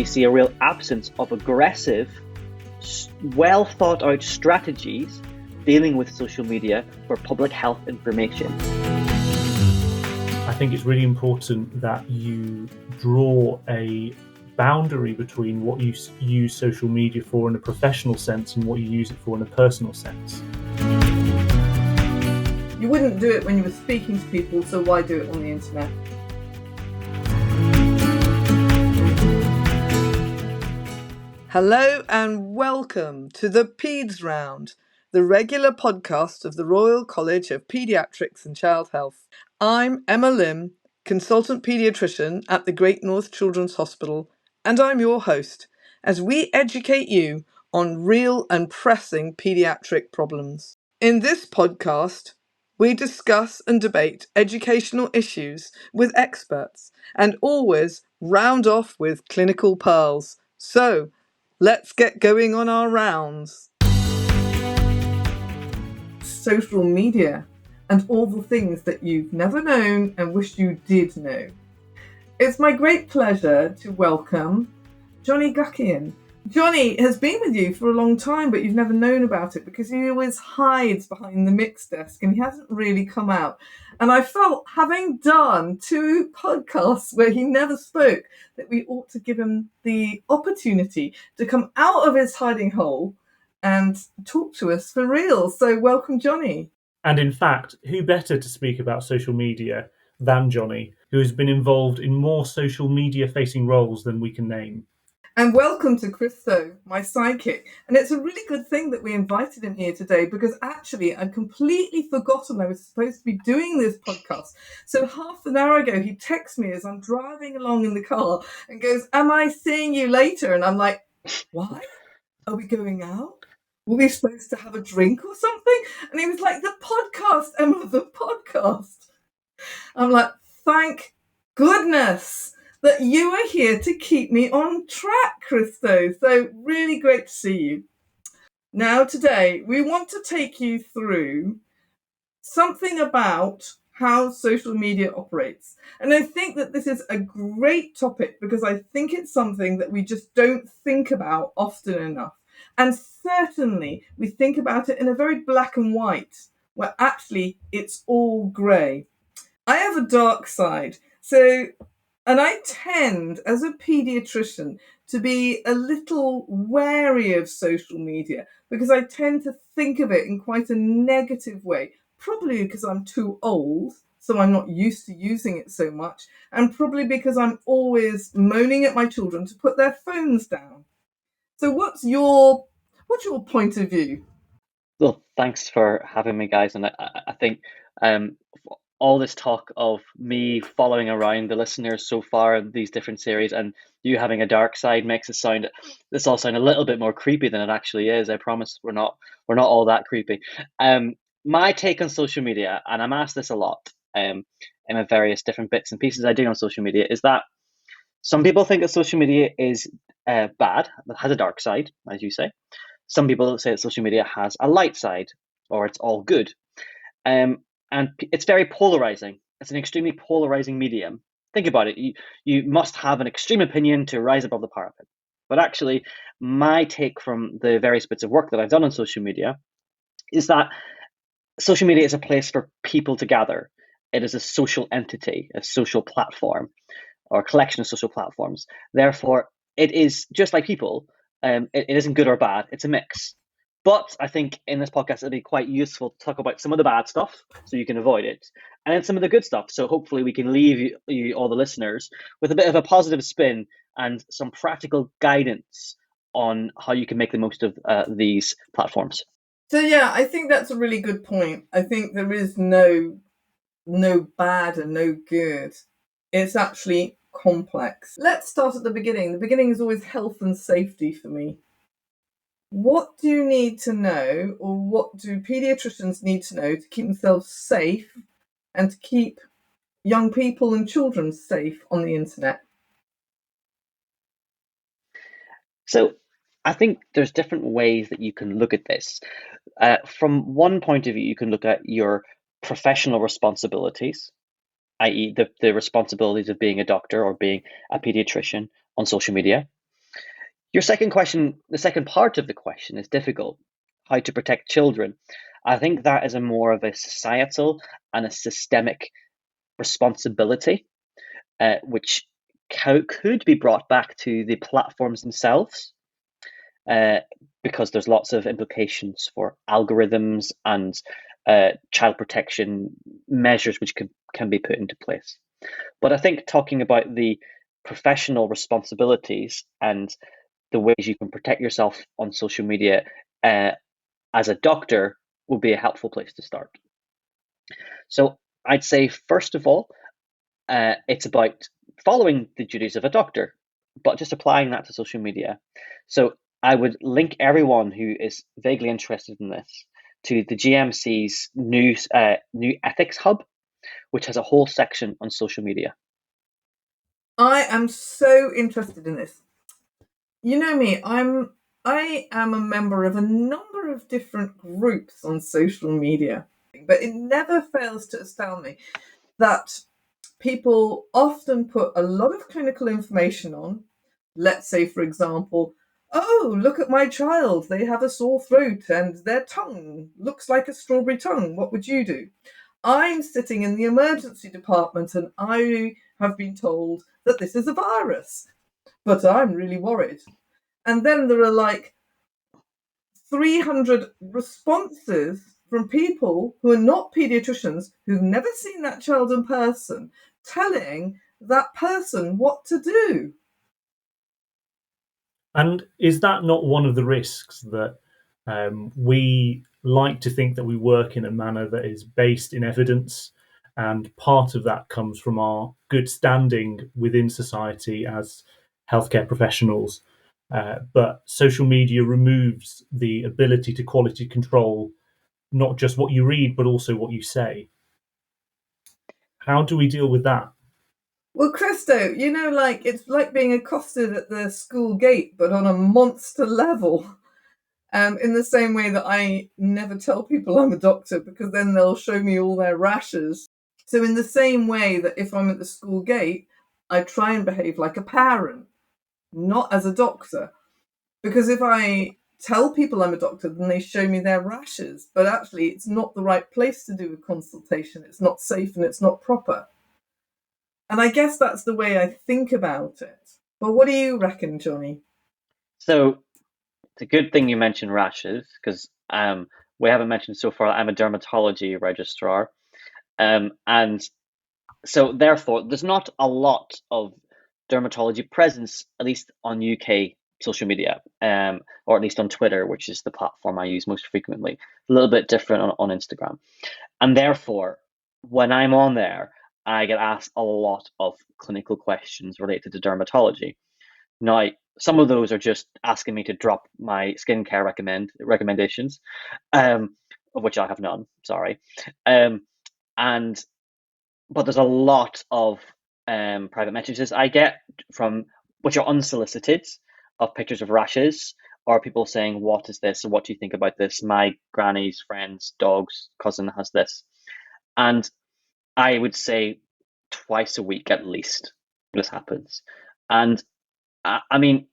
we see a real absence of aggressive, well thought out strategies dealing with social media for public health information. I think it's really important that you draw a boundary between what you use social media for in a professional sense and what you use it for in a personal sense. You wouldn't do it when you were speaking to people, so why do it on the internet? Hello and welcome to the Peds Round, the regular podcast of the Royal College of Paediatrics and Child Health. I'm Emma Lim, consultant paediatrician at the Great North Children's Hospital, and I'm your host as we educate you on real and pressing paediatric problems. In this podcast, we discuss and debate educational issues with experts and always round off with clinical pearls. So, let's get going on our rounds. Social media and all the things that you've never known and wish you did know. It's my great pleasure to welcome Johnny Guckian. Johnny has been with you for a long time, but you've never known about it because he always hides behind the mix desk and he hasn't really come out. And I felt, having done 2 podcasts where he never spoke, that we ought to give him the opportunity to come out of his hiding hole and talk to us for real. So welcome, Johnny. And in fact, who better to speak about social media than Johnny, who has been involved in more social media facing roles than we can name. And welcome to Christo, my sidekick. And it's a really good thing that we invited him here today because actually I'd completely forgotten I was supposed to be doing this podcast. So half an hour ago, he texts me as I'm driving along in the car and goes, "Am I seeing you later?" And I'm like, "Why? Are we going out? Were we supposed to have a drink or something?" And he was like, "The podcast, Emma, the podcast." I'm like, thank goodness that you are here to keep me on track, Christo. So really great to see you. Now today, we want to take you through something about how social media operates. And I think that this is a great topic because I think it's something that we just don't think about often enough. And certainly we think about it in a very black and white, where actually it's all grey. I have a dark side. And I tend, as a paediatrician, to be a little wary of social media because I tend to think of it in quite a negative way, probably because I'm too old, so I'm not used to using it so much, and probably because I'm always moaning at my children to put their phones down. So what's your point of view? Well, thanks for having me, guys. And I think all this talk of me following around the listeners so far in these different series and you having a dark side makes this all sound a little bit more creepy than it actually is. I promise we're not all that creepy. My take on social media, and I'm asked this a lot in my various different bits and pieces I do on social media, is that some people think that social media is bad, it has a dark side, as you say. Some people say that social media has a light side, or it's all good. And it's very polarizing. It's an extremely polarizing medium. Think about it. You must have an extreme opinion to rise above the parapet. But actually, my take from the various bits of work that I've done on social media is that social media is a place for people to gather. It is a social entity, a social platform, or a collection of social platforms. Therefore, it is just like people. It isn't good or bad. It's a mix. But I think in this podcast, it'll be quite useful to talk about some of the bad stuff so you can avoid it, and then some of the good stuff. So hopefully we can leave you all the listeners with a bit of a positive spin and some practical guidance on how you can make the most of these platforms. So yeah, I think that's a really good point. I think there is no bad and no good. It's actually complex. Let's start at the beginning. The beginning is always health and safety for me. What do you need to know, or what do paediatricians need to know to keep themselves safe and to keep young people and children safe on the internet? So I think there's different ways that you can look at this. From one point of view, you can look at your professional responsibilities, i.e. the responsibilities of being a doctor or being a paediatrician on social media. Your second question, the second part of the question is difficult. How to protect children. I think that is a more of a societal and a systemic responsibility, which could be brought back to the platforms themselves, because there's lots of implications for algorithms and child protection measures which can be put into place. But I think talking about the professional responsibilities and the ways you can protect yourself on social media as a doctor would be a helpful place to start. So I'd say, first of all, it's about following the duties of a doctor, but just applying that to social media. So I would link everyone who is vaguely interested in this to the GMC's new ethics hub, which has a whole section on social media. I am so interested in this. You know me, I am a member of a number of different groups on social media, but it never fails to astound me that people often put a lot of clinical information on. Let's say, for example, oh, look at my child, they have a sore throat and their tongue looks like a strawberry tongue. What would you do? I'm sitting in the emergency department and I have been told that this is a virus, but I'm really worried. And then there are like 300 responses from people who are not paediatricians, who've never seen that child in person, telling that person what to do. And is that not one of the risks, that we like to think that we work in a manner that is based in evidence, and part of that comes from our good standing within society as healthcare professionals, but social media removes the ability to quality control not just what you read but also what you say. How do we deal with that? Well, Christo, it's like being accosted at the school gate, but on a monster level. In the same way that I never tell people I'm a doctor, because then they'll show me all their rashes. So in the same way that if I'm at the school gate, I try and behave like a parent, not as a doctor. Because if I tell people I'm a doctor, then they show me their rashes. But actually, it's not the right place to do a consultation. It's not safe and it's not proper. And I guess that's the way I think about it. But what do you reckon, Johnny? So it's a good thing you mentioned rashes, because we haven't mentioned so far that I'm a dermatology registrar. And so therefore, there's not a lot of dermatology presence, at least on UK social media, or at least on Twitter, which is the platform I use most frequently. A little bit different on Instagram. And therefore, when I'm on there, I get asked a lot of clinical questions related to dermatology. Now, some of those are just asking me to drop my skincare recommendations, of which I have none, sorry. But there's a lot of private messages I get from, which are unsolicited, of pictures of rashes, or people saying, what is this, or what do you think about this? My granny's friend's dog's cousin has this. And I would say twice a week at least this happens. And I mean,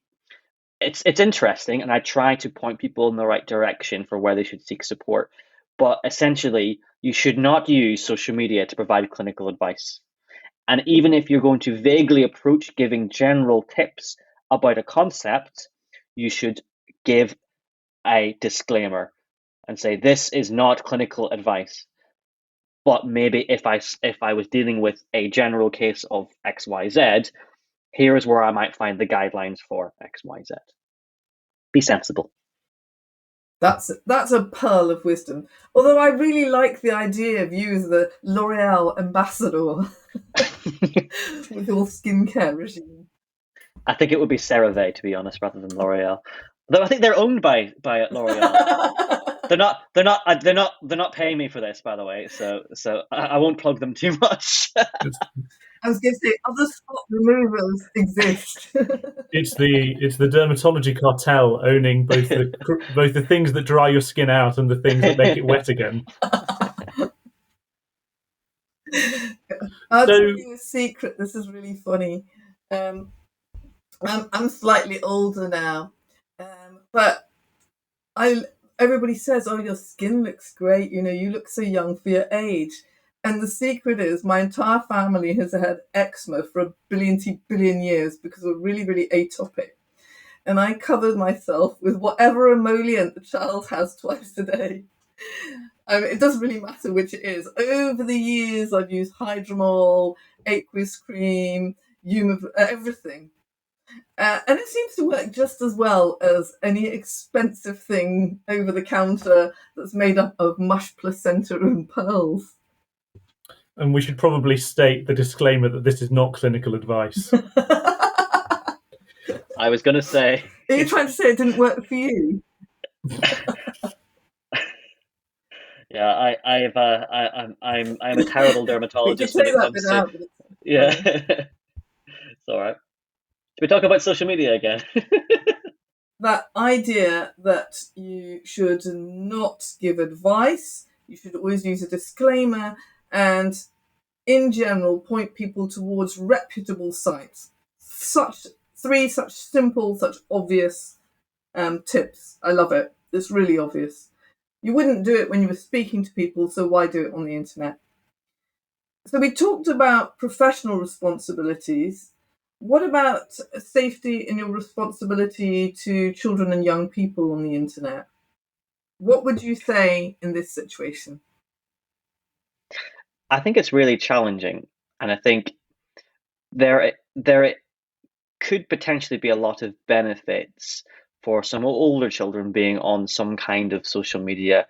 it's interesting, and I try to point people in the right direction for where they should seek support. But essentially, you should not use social media to provide clinical advice. And even if you're going to vaguely approach giving general tips about a concept, you should give a disclaimer and say, this is not clinical advice. But maybe if I was dealing with a general case of XYZ, here is where I might find the guidelines for XYZ. Be sensible. That's a pearl of wisdom. Although I really like the idea of you as the L'Oreal ambassador with your skincare regime. I think it would be CeraVe, to be honest, rather than L'Oreal. Though I think they're owned by L'Oreal. They're not paying me for this, by the way. So I won't plug them too much. I was going to say other spot removers exist. It's the dermatology cartel owning both the things that dry your skin out and the things that make it wet again. I'll tell you a secret. This is really funny. I'm slightly older now, but I everybody says, "Oh, your skin looks great. You know, you look so young for your age." And the secret is, my entire family has had eczema for a billion years because we're really, really atopic. And I covered myself with whatever emollient the child has twice a day. It doesn't really matter which it is. Over the years, I've used Hydromol, aqueous cream, everything. And it seems to work just as well as any expensive thing over the counter that's made up of mush, placenta, and pearls. And we should probably state the disclaimer that this is not clinical advice. I was going to say. Are you trying to say it didn't work for you? Yeah, I'm a terrible dermatologist when it comes to. Yeah, it's all right. Should we talk about social media again? That idea that you should not give advice, you should always use a disclaimer, and in general point people towards reputable sites. Three such simple, such obvious tips. I love it. It's really obvious. You wouldn't do it when you were speaking to people, so why do it on the internet? So we talked about professional responsibilities. What about safety and your responsibility to children and young people on the internet? What would you say in this situation? I think it's really challenging, and I think there could potentially be a lot of benefits for some older children being on some kind of social media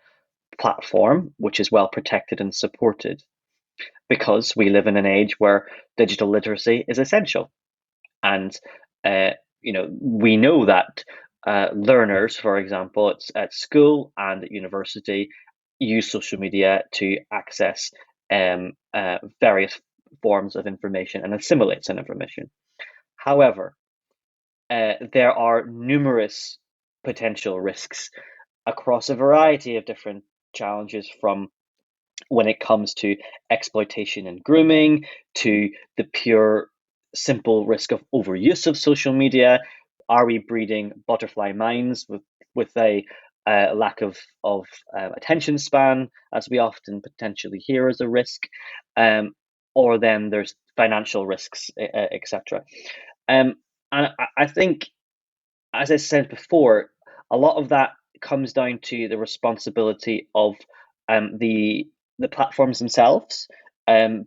platform which is well protected and supported, because we live in an age where digital literacy is essential. And we know that learners, for example, at school and at university, use social media to access various forms of information and assimilate some information. However, there are numerous potential risks across a variety of different challenges, from when it comes to exploitation and grooming, to the pure simple risk of overuse of social media. Are we breeding butterfly minds with a lack of attention span, as we often potentially hear as a risk? Or then there's financial risks, etc. And I think, as I said before, a lot of that comes down to the responsibility of the platforms themselves,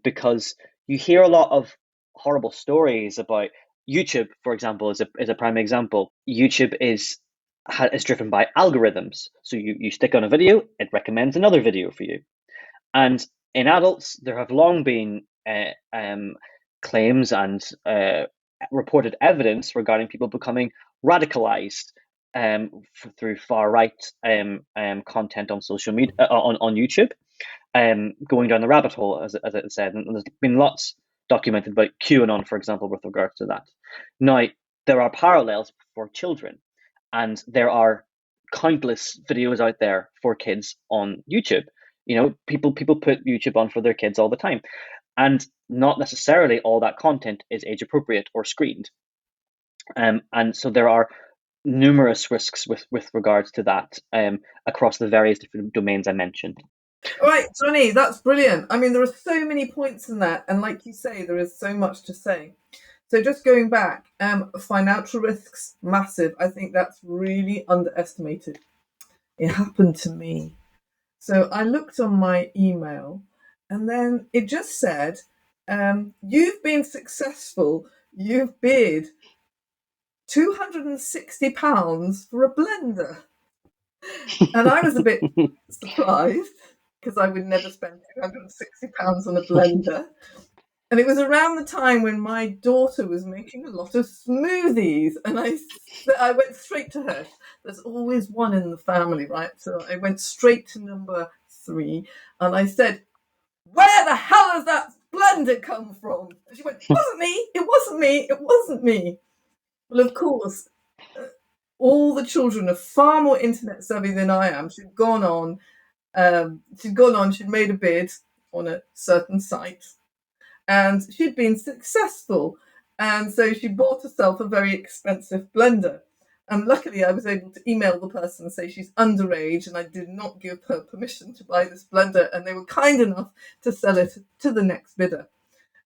because you hear a lot of horrible stories about YouTube, for example, is a prime example. YouTube is driven by algorithms. So you stick on a video, it recommends another video for you. And in adults, there have long been claims and reported evidence regarding people becoming radicalized through far right content on social media, on YouTube, going down the rabbit hole, as I said. And there's been lots documented about QAnon, for example, with regards to that. Now, there are parallels for children, and there are countless videos out there for kids on YouTube. People put YouTube on for their kids all the time, and not necessarily all that content is age appropriate or screened. And so there are numerous risks with regards to that across the various different domains I mentioned. All right, Johnny, that's brilliant. I mean, there are so many points in that, and like you say, there is so much to say. So just going back, financial risks, massive. I think that's really underestimated. It happened to me. So I looked on my email, and then it just said, you've been successful. You've bid £260 for a blender. And I was a bit surprised, because I would never spend £260 on a blender. And it was around the time when my daughter was making a lot of smoothies. And I went straight to her. There's always one in the family, right? So I went straight to number 3. And I said, where the hell has that blender come from? And she went, it wasn't me. It wasn't me. It wasn't me. Well, of course, all the children are far more internet savvy than I am. She'd made a bid on a certain site, and she'd been successful. And so she bought herself a very expensive blender. And luckily, I was able to email the person and say she's underage and I did not give her permission to buy this blender. And they were kind enough to sell it to the next bidder.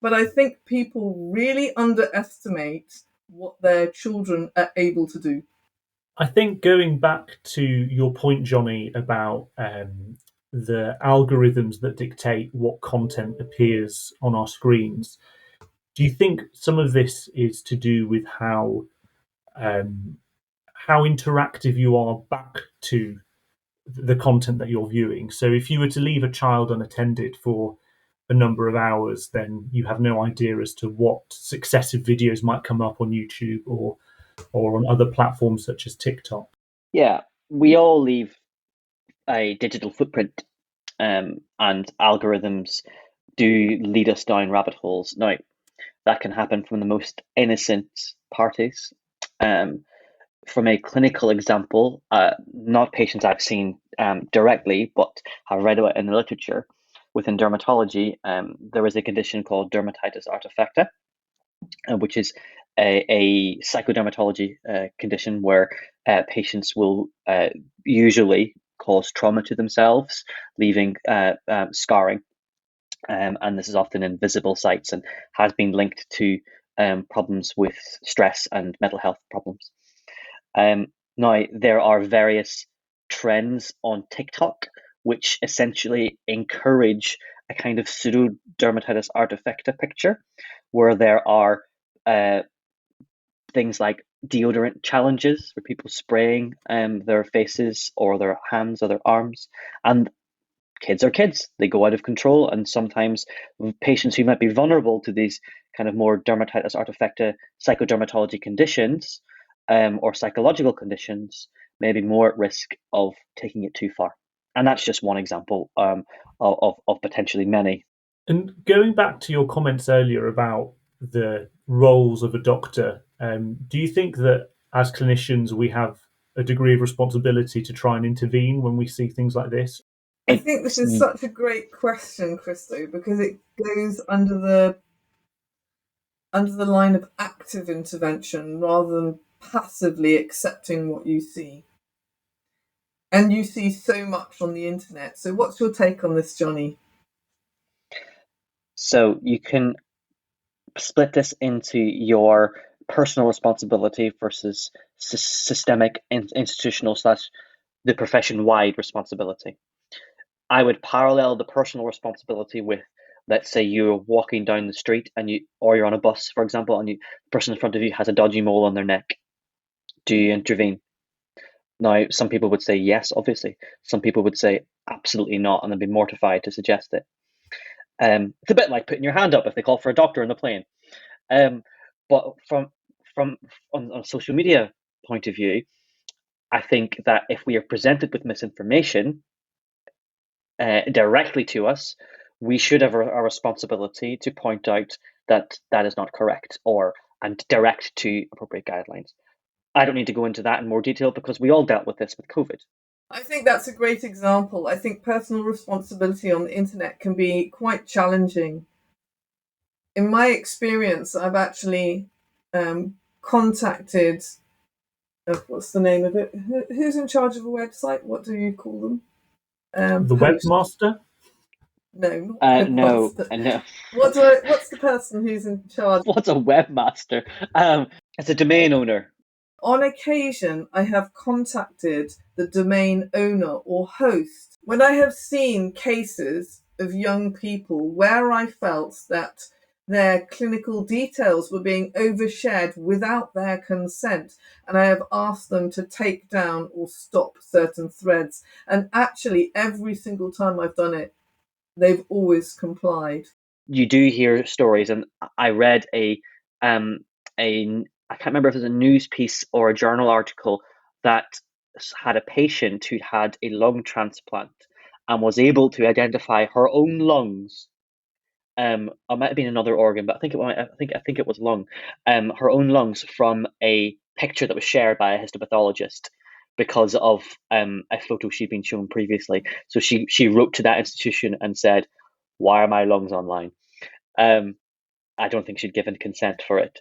But I think people really underestimate what their children are able to do. I think going back to your point, Johnny, about the algorithms that dictate what content appears on our screens, do you think some of this is to do with how interactive you are back to the content that you're viewing? So if you were to leave a child unattended for a number of hours, then you have no idea as to what successive videos might come up on YouTube or on other platforms such as TikTok. Yeah, we all leave a digital footprint, and algorithms do lead us down rabbit holes. Now, that can happen from the most innocent parties. From a clinical example, not patients I've seen directly, but have read about in the literature, within dermatology, there is a condition called dermatitis artifacta, which is a psychodermatology condition where patients will usually cause trauma to themselves, leaving scarring. And this is often in visible sites and has been linked to problems with stress and mental health problems. Now, there are various trends on TikTok which essentially encourage a kind of pseudo dermatitis artifacta picture, where there are things like deodorant challenges where people spraying their faces or their hands or their arms, and kids are kids. They go out of control, and sometimes patients who might be vulnerable to these kind of more dermatitis artifacta psychodermatology conditions or psychological conditions may be more at risk of taking it too far. And that's just one example of potentially many. And going back to your comments earlier about the roles of a doctor, do you think that as clinicians we have a degree of responsibility to try and intervene when we see things like this? I think this is such a great question, Christo, because it goes under the line of active intervention rather than passively accepting what you see. And you see so much on the internet. So what's your take on this, Johnny? So you can split this into your personal responsibility versus systemic, institutional / the profession-wide responsibility. I would parallel the personal responsibility with, let's say you're walking down the street or you're on a bus, for example, and the person in front of you has a dodgy mole on their neck. Do you intervene? Now, some people would say yes, obviously. Some people would say absolutely not, and they'd be mortified to suggest it. It's a bit like putting your hand up if they call for a doctor on the plane. But from on a social media point of view, I think that if we are presented with misinformation directly to us, we should have a responsibility to point out that that is not correct and direct to appropriate guidelines. I don't need to go into that in more detail because we all dealt with this with COVID. I think that's a great example. I think personal responsibility on the internet can be quite challenging. In my experience, I've actually contacted, what's the name of it? Who's in charge of a website? What do you call them? The webmaster? No, not no, webmaster. no. What's the person who's in charge? What's a webmaster? It's a domain owner. On occasion, I have contacted the domain owner or host when I have seen cases of young people where I felt that their clinical details were being overshared without their consent, and I have asked them to take down or stop certain threads. And actually, every single time I've done it, they've always complied. You do hear stories, and I read I can't remember if it was a news piece or a journal article that had a patient who had a lung transplant and was able to identify her own lungs. It might have been another organ, but I think it was lung. Her own lungs from a picture that was shared by a histopathologist because of a photo she'd been shown previously. So she wrote to that institution and said, "Why are my lungs online?" I don't think she'd given consent for it.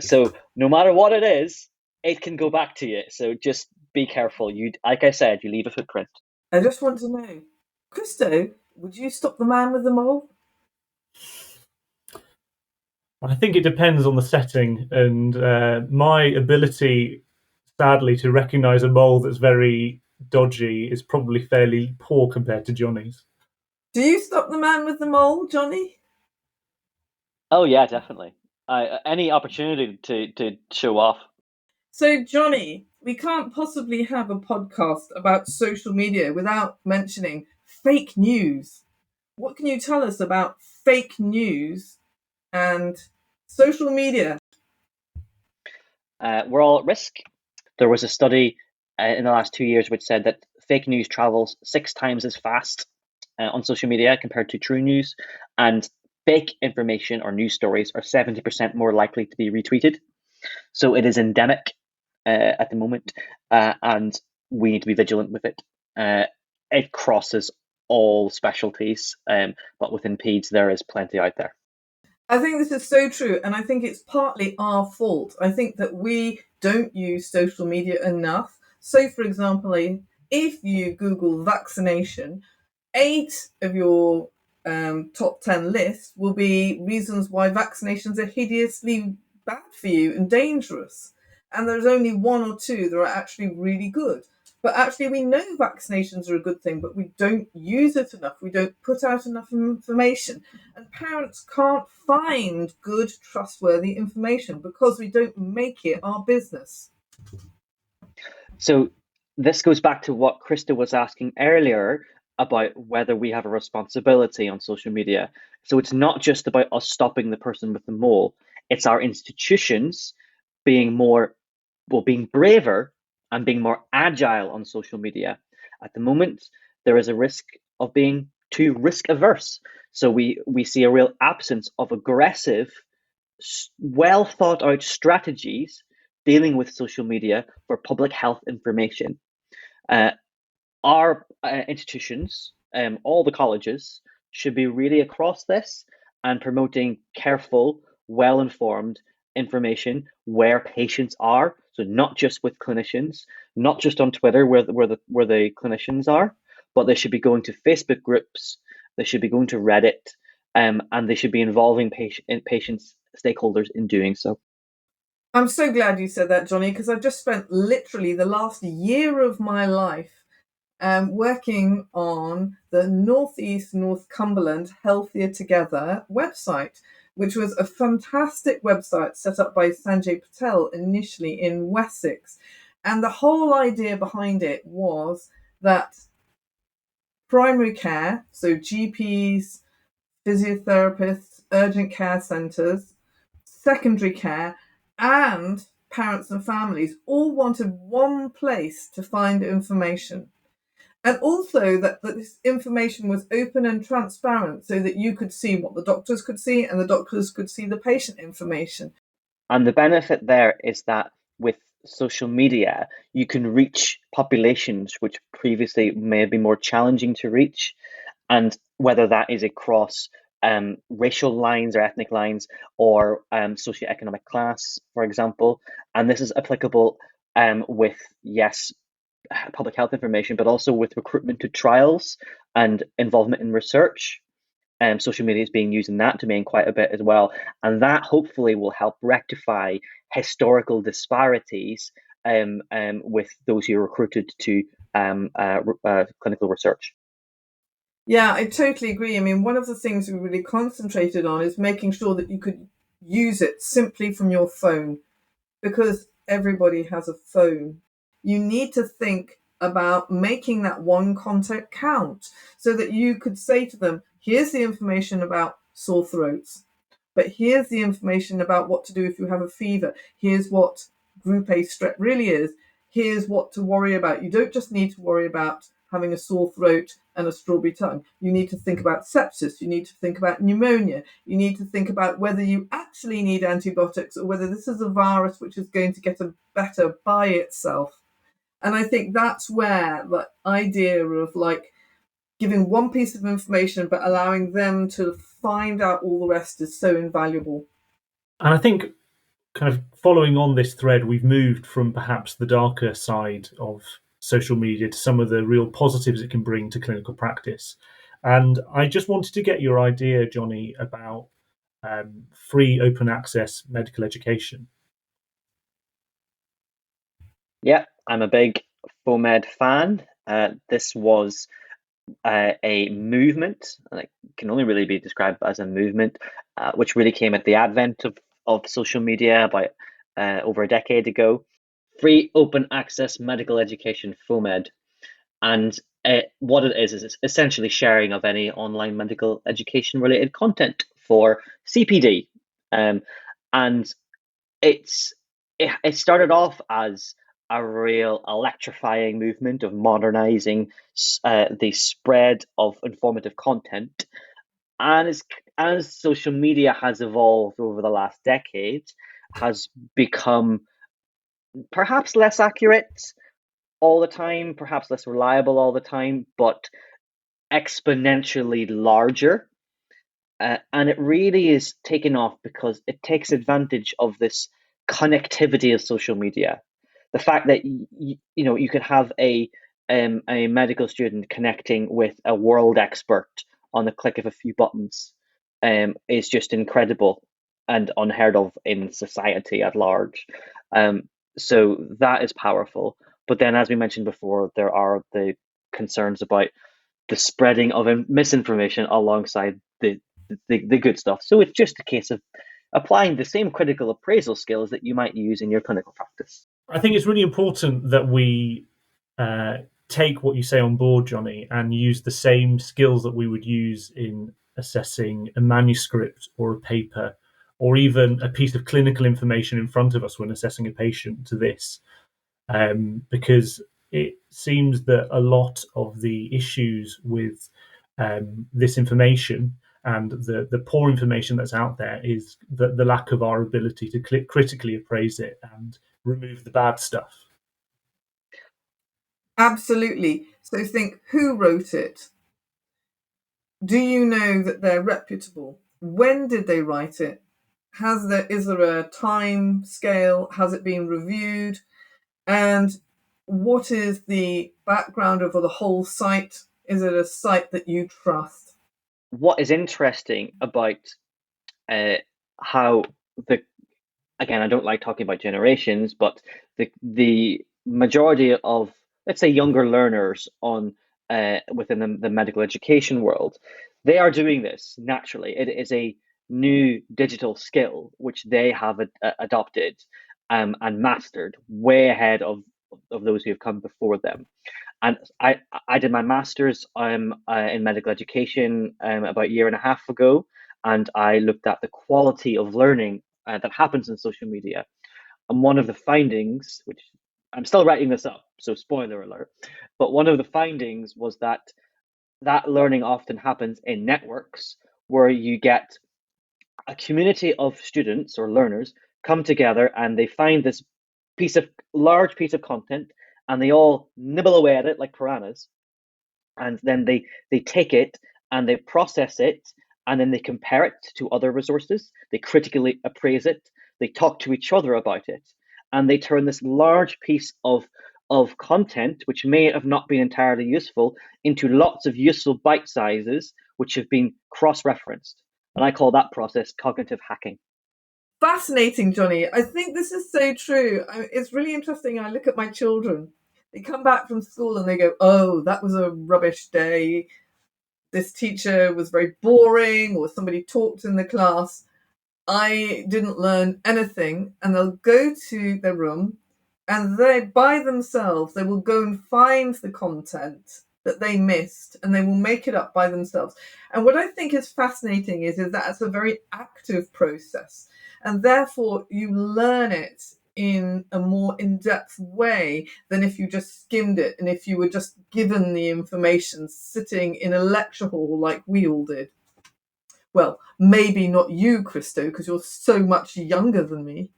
So no matter what it is, it can go back to you. So just be careful. You, like I said, you leave a footprint. I just want to know, Christo, would you stop the man with the mole? I think it depends on the setting, and my ability, sadly, to recognise a mole that's very dodgy is probably fairly poor compared to Johnny's. Do you stop the man with the mole, Johnny? Oh yeah, definitely. Any opportunity to show off. So, Johnny, we can't possibly have a podcast about social media without mentioning fake news. What can you tell us about fake news and social media? We're all at risk. There was a study in the last 2 years which said that fake news travels 6 times as fast on social media compared to true news, and fake information or news stories are 70% more likely to be retweeted. So it is endemic at the moment, and we need to be vigilant with it. It crosses all specialties, but within peds there is plenty out there. I think this is so true, and I think it's partly our fault. I think that we don't use social media enough. So, for example, if you Google vaccination, 8 of your top 10 lists will be reasons why vaccinations are hideously bad for you and dangerous. And there's only 1 or 2 that are actually really good. But actually, we know vaccinations are a good thing, but we don't use it enough. We don't put out enough information. And parents can't find good, trustworthy information because we don't make it our business. So this goes back to what Krista was asking earlier about whether we have a responsibility on social media. So it's not just about us stopping the person with the mole. It's our institutions being being braver and being more agile on social media. At the moment, there is a risk of being too risk averse. So we see a real absence of aggressive, well thought out strategies dealing with social media for public health information. Our institutions, all the colleges, should be really across this and promoting careful, well informed information where patients are. So not just with clinicians, not just on Twitter where the clinicians are, but they should be going to Facebook groups, they should be going to Reddit, and they should be involving patients, stakeholders in doing so. I'm so glad you said that, Johnny, because I've just spent literally the last year of my life working on the Northeast Northumberland Healthier Together website, which was a fantastic website set up by Sanjay Patel initially in Wessex. And the whole idea behind it was that primary care, so GPs, physiotherapists, urgent care centres, secondary care, and parents and families all wanted one place to find information. And also that this information was open and transparent so that you could see what the doctors could see and the doctors could see the patient information. And the benefit there is that with social media, you can reach populations which previously may have been more challenging to reach. And whether that is across racial lines or ethnic lines or socioeconomic class, for example. And this is applicable with, yes, public health information, but also with recruitment to trials and involvement in research. Social media is being used in that domain quite a bit as well. And that hopefully will help rectify historical disparities with those who are recruited to clinical research. Yeah, I totally agree. I mean, one of the things we really concentrated on is making sure that you could use it simply from your phone, because everybody has a phone. You need to think about making that one contact count so that you could say to them, here's the information about sore throats, but here's the information about what to do if you have a fever. Here's what group A strep really is. Here's what to worry about. You don't just need to worry about having a sore throat and a strawberry tongue. You need to think about sepsis. You need to think about pneumonia. You need to think about whether you actually need antibiotics or whether this is a virus which is going to get better by itself. And I think that's where the idea of like giving one piece of information but allowing them to find out all the rest is so invaluable. And I think, kind of following on this thread, we've moved from perhaps the darker side of social media to some of the real positives it can bring to clinical practice. And I just wanted to get your idea, Johnny, about free open access medical education. Yeah, I'm a big FOMED fan. This was a movement, and it can only really be described as a movement, which really came at the advent of social media about over a decade ago. Free open access medical education, FOMED. And what it is it's essentially sharing of any online medical education related content for CPD. And it started off as a real electrifying movement of modernizing the spread of informative content. And as social media has evolved over the last decade, has become perhaps less accurate all the time, perhaps less reliable all the time, but exponentially larger. And it really is taken off because it takes advantage of this connectivity of social media. The fact that you could have a medical student connecting with a world expert on the click of a few buttons is just incredible and unheard of in society at large. So that is powerful. But then, as we mentioned before, there are the concerns about the spreading of misinformation alongside the good stuff. So it's just a case of applying the same critical appraisal skills that you might use in your clinical practice. I think it's really important that we take what you say on board, Johnny, and use the same skills that we would use in assessing a manuscript or a paper or even a piece of clinical information in front of us when assessing a patient to this. Because it seems that a lot of the issues with this information and the poor information that's out there is the lack of our ability to critically appraise it and remove the bad stuff. Absolutely. So think, who wrote it? Do you know that they're reputable? When did they write it? Is there a time scale? Has it been reviewed? And what is the background of the whole site? Is it a site that you trust? What is interesting about how again, I don't like talking about generations, but the majority of, let's say, younger learners within the medical education world, they are doing this naturally. It is a new digital skill which they have adopted and mastered way ahead of those who have come before them. And I did my master's in medical education about a year and a half ago, and I looked at the quality of learning that happens in social media. And one of the findings, which I'm still writing this up, so spoiler alert, but one of the findings was that learning often happens in networks where you get a community of students or learners come together and they find this large piece of content and they all nibble away at it like piranhas, and then they take it and they process it and then they compare it to other resources, they critically appraise it, they talk to each other about it, and they turn this large piece of content which may have not been entirely useful into lots of useful bite sizes which have been cross-referenced. And I call that process cognitive hacking. Fascinating, Johnny. I think this is so true. It's really interesting. I look at my children. They come back from school and they go, "Oh, that was a rubbish day. This teacher was very boring," or somebody talked in the class. I didn't learn anything. And they'll go to their room and they, by themselves, they will go and find the content that they missed and they will make it up by themselves. And what I think is fascinating is that it's a very active process. And therefore, you learn it in a more in-depth way than if you just skimmed it and if you were just given the information sitting in a lecture hall like we all did. Well, maybe not you, Christo, because you're so much younger than me.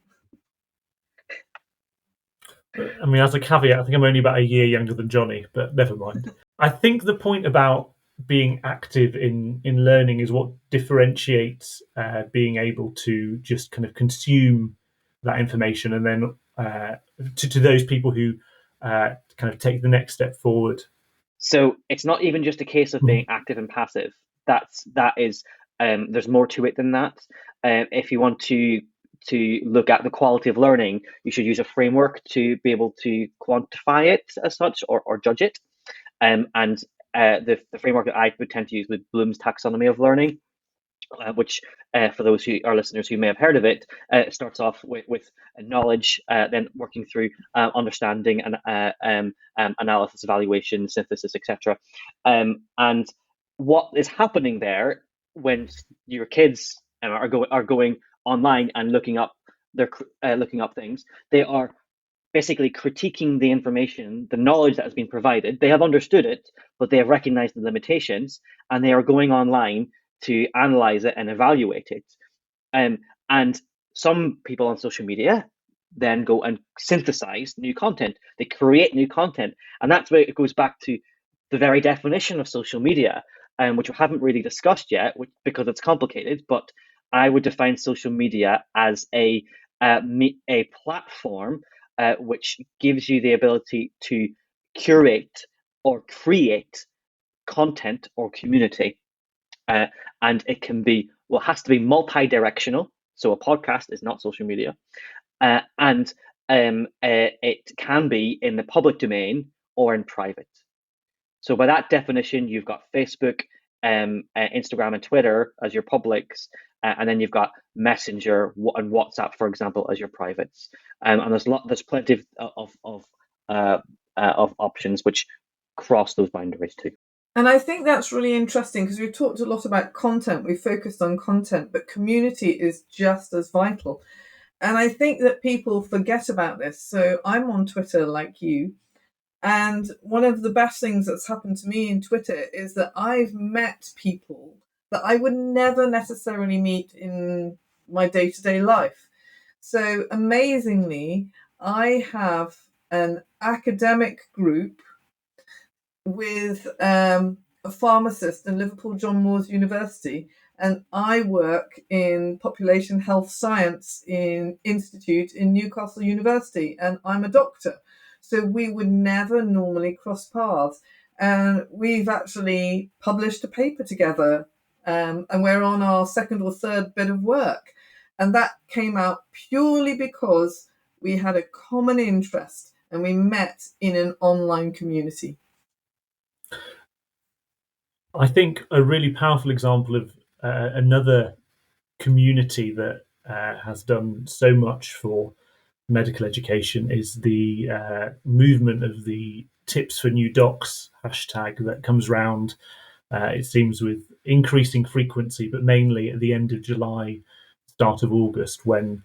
I mean, as a caveat, I think I'm only about a year younger than Johnny, but never mind. I think the point about being active in learning is what differentiates being able to just kind of consume that information, and then to those people who kind of take the next step forward. So it's not even just a case of being active and passive. That is there's more to it than that. If you want to look at the quality of learning, you should use a framework to be able to quantify it as such, or judge it. And the framework that I would tend to use with Bloom's taxonomy of learning, which for those who are listeners who may have heard of it, starts off with knowledge, then working through understanding and analysis, evaluation, synthesis, etc. And what is happening there when your kids are going online and looking up things, they are basically critiquing the information, the knowledge that has been provided. They have understood it, but they have recognized the limitations, and they are going online to analyze it and evaluate it. And some people on social media then go and synthesize new content. They create new content. And that's where it goes back to the very definition of social media, which we haven't really discussed yet because it's complicated. But I would define social media as a platform which gives you the ability to curate or create content or community. And it has to be multi-directional. So a podcast is not social media. And it can be in the public domain or in private. So by that definition, you've got Facebook, Instagram, and Twitter as your publics, and then you've got Messenger and WhatsApp, for example, as your privates. And there's plenty of options which cross those boundaries too. And I think that's really interesting because we've talked a lot about content. We've focused on content, but community is just as vital. And I think that people forget about this. So I'm on Twitter like you. And one of the best things that's happened to me in Twitter is that I've met people that I would never necessarily meet in my day-to-day life. So amazingly, I have an academic group with a pharmacist in Liverpool John Moores University, and I work in population health science institute in Newcastle University, and I'm a doctor. So we would never normally cross paths. And we've actually published a paper together, and we're on our second or third bit of work. And that came out purely because we had a common interest and we met in an online community. I think a really powerful example of another community that has done so much for medical education is the movement of the Tips for New Docs hashtag that comes round, it seems, with increasing frequency, but mainly at the end of July, start of August, when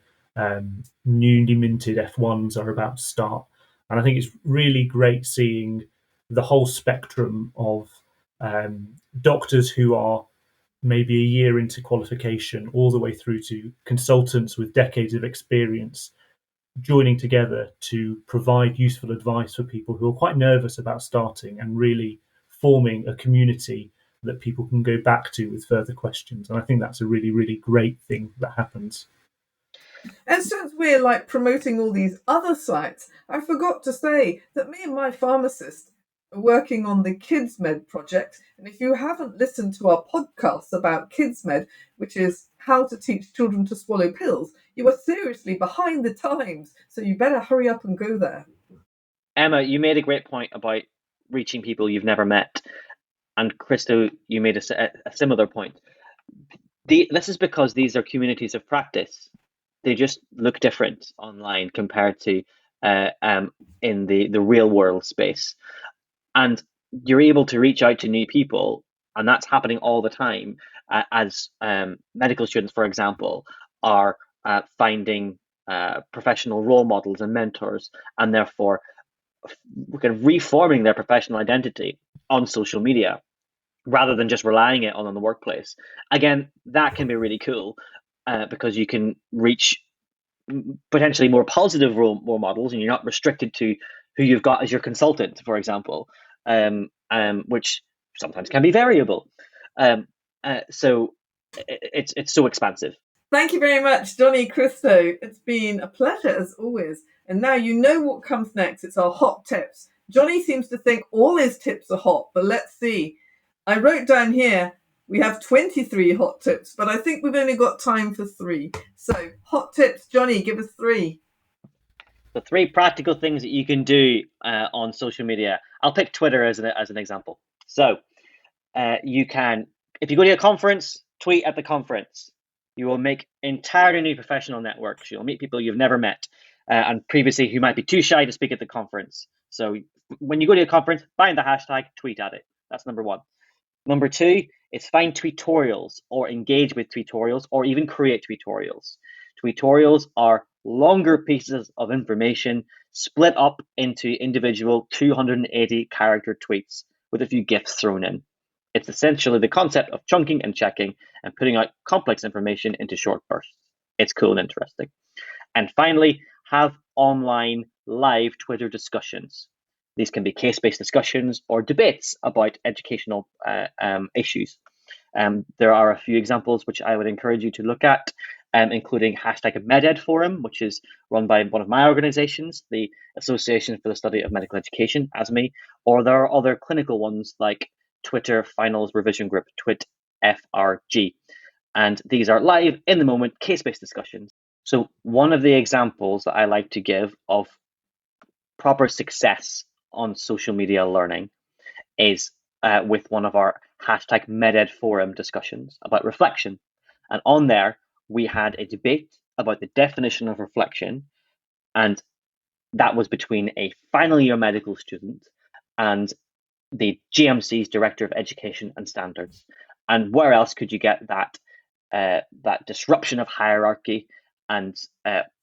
newly minted F1s are about to start. And I think it's really great seeing the whole spectrum of doctors who are maybe a year into qualification all the way through to consultants with decades of experience joining together to provide useful advice for people who are quite nervous about starting, and really forming a community that people can go back to with further questions. And I think that's a really, really great thing that happens. And since we're like promoting all these other sites, I forgot to say that me and my pharmacist are working on the Kids Med project. And if you haven't listened to our podcast about Kids Med, which is how to teach children to swallow pills, you are seriously behind the times. So you better hurry up and go there. Emma, you made a great point about reaching people you've never met. And Christo, you made a similar point. This is because these are communities of practice. They just look different online compared to in the real world space. And you're able to reach out to new people, and that's happening all the time as medical students, for example, are finding professional role models and mentors, and therefore kind of reforming their professional identity on social media rather than just relying it on the workplace. Again, that can be really cool because you can reach potentially more positive role models, and you're not restricted to who you've got as your consultant, for example, which sometimes can be variable. So it's so expansive. Thank you very much, Johnny Christo. It's been a pleasure as always. And now you know what comes next. It's our hot tips. Johnny seems to think all his tips are hot, but let's see. I wrote down here we have 23 hot tips, but I think we've only got time for 3. So, hot tips, Johnny, give us 3. The 3 practical things that you can do on social media. I'll pick Twitter as an example. So, you can, if you go to a conference, tweet at the conference. You will make entirely new professional networks. You'll meet people you've never met and previously who might be too shy to speak at the conference. So when you go to a conference, find the hashtag, tweet at it. That's number 1. Number 2 is find tutorials or engage with tutorials or even create tutorials. Tutorials are longer pieces of information split up into individual 280 character tweets with a few GIFs thrown in. It's essentially the concept of chunking and checking and putting out complex information into short bursts. It's cool and interesting. And finally, have online live Twitter discussions. These can be case-based discussions or debates about educational issues. There are a few examples which I would encourage you to look at, including hashtag MedEd Forum, which is run by one of my organizations, the Association for the Study of Medical Education, ASME, or there are other clinical ones like Twitter Finals Revision Group, TwitFRG. And these are live, in the moment, case-based discussions. So one of the examples that I like to give of proper success on social media learning is with one of our hashtag MedEd Forum discussions about reflection. And on there, we had a debate about the definition of reflection. And that was between a final year medical student and the GMC's Director of Education and Standards. And where else could you get that disruption of hierarchy and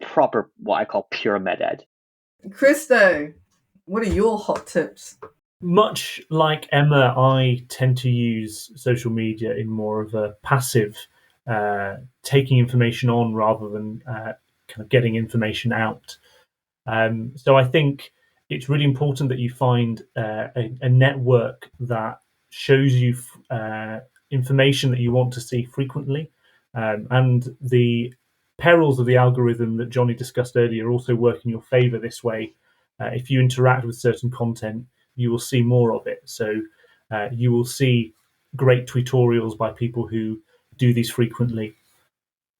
proper, what I call pure MedEd? Christo, what are your hot tips? Much like Emma, I tend to use social media in more of a passive, taking information on rather than kind of getting information out. So I think it's really important that you find a network that shows you information that you want to see frequently. And the perils of the algorithm that Johnny discussed earlier also work in your favor this way. If you interact with certain content, you will see more of it. So you will see great tutorials by people who do these frequently.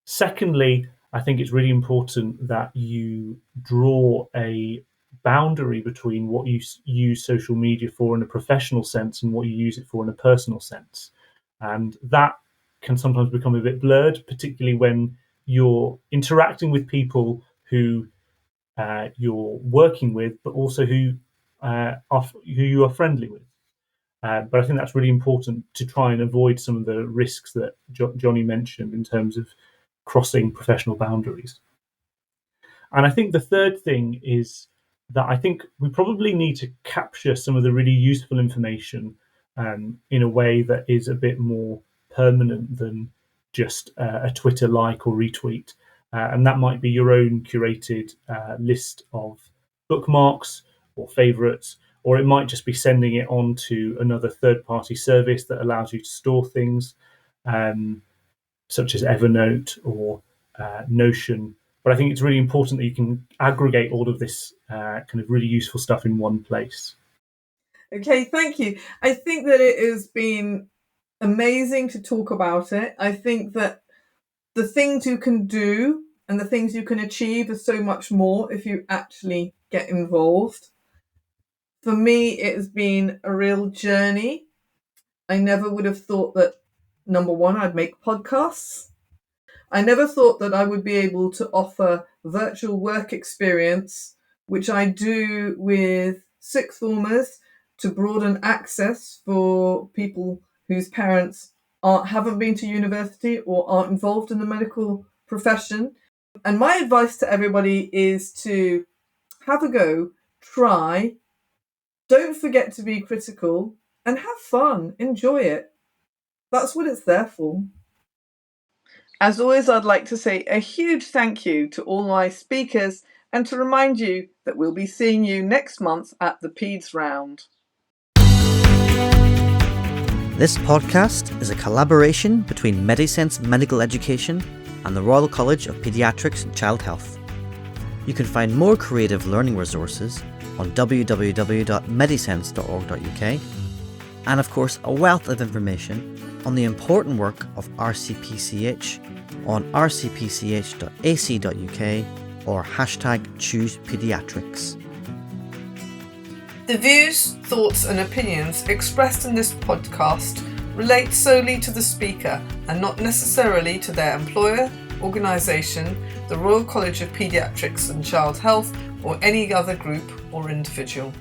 Secondly, I think it's really important that you draw a boundary between what you use social media for in a professional sense and what you use it for in a personal sense. And that can sometimes become a bit blurred, particularly when you're interacting with people who you're working with, but also who you are friendly with. But I think that's really important to try and avoid some of the risks that Johnny mentioned in terms of crossing professional boundaries. And I think the third thing is that I think we probably need to capture some of the really useful information in a way that is a bit more permanent than just a Twitter like or retweet. And that might be your own curated list of bookmarks or favorites, or it might just be sending it on to another third-party service that allows you to store things, such as Evernote or Notion. But I think it's really important that you can aggregate all of this kind of really useful stuff in one place. Okay, thank you. I think that it has been amazing to talk about it. I think that the things you can do and the things you can achieve are so much more if you actually get involved. For me, it has been a real journey. I never would have thought that, number one, I'd make podcasts. I never thought that I would be able to offer virtual work experience, which I do with sixth formers, to broaden access for people whose parents haven't been to university or aren't involved in the medical profession. And my advice to everybody is to have a go, try, don't forget to be critical, and have fun, enjoy it. That's what it's there for. As always, I'd like to say a huge thank you to all my speakers and to remind you that we'll be seeing you next month at the PEDS round. This podcast is a collaboration between Medisense Medical Education and the Royal College of Paediatrics and Child Health. You can find more creative learning resources on www.medisense.org.uk and of course a wealth of information on the important work of RCPCH on rcpch.ac.uk or #ChoosePaediatrics. The views, thoughts and opinions expressed in this podcast relate solely to the speaker and not necessarily to their employer, organisation, the Royal College of Paediatrics and Child Health or any other group or individual.